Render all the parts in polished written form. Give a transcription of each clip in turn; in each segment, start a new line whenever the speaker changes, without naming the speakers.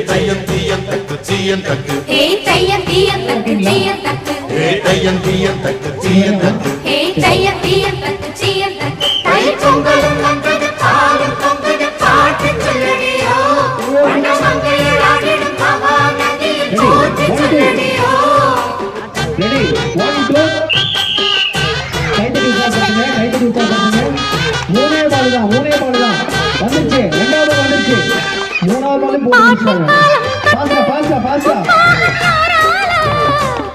தையம் தீயம் தக்கு சீயம் தக்கு
தையம் தீயம் தக்கு சீயம் தக்கு
தையம் தீயம் தக்கு சீயம் தக்கு
தையம் தீயம் தக்கு சீயம் தக்கு தை பொங்கலும் வந்தது பாலும் பொங்குது பாட்டு சொல்லடியோ வண்ண மங்கையர் ஆடிடும் மாமா நதியில் போட்டு சொல்லடியோ
ரெடி 1 2 கைத்தடி உட்கார்ந்துங்க மூணே பால் தான் வந்துருச்சு ரெண்டாவது வந்துருச்சு மூணாவது பாலும் போட்டு பாஸ்டா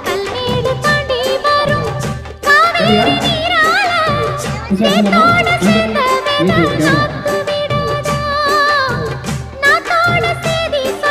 கல்மேடு தாண்டி வரும் காவேரி நீரால
சரியா